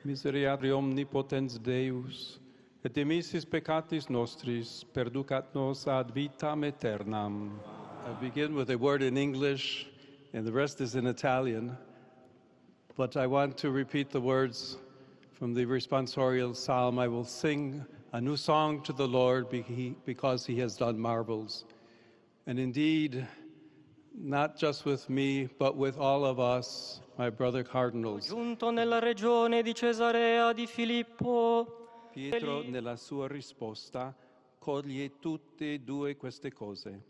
Misericordiae omnipotens Deus, et dimissis peccatis nostris, perducat nos ad vitam aeternam. I begin with a word in English, and the rest is in Italian. But I want to repeat the words from the responsorial psalm. I will sing a new song to the Lord because he has done marvels. And indeed, not just with me, but with all of us, my brother cardinals. Giunto nella regione di Cesarea di Filippo, Pietro, nella sua risposta, coglie tutte e due queste cose.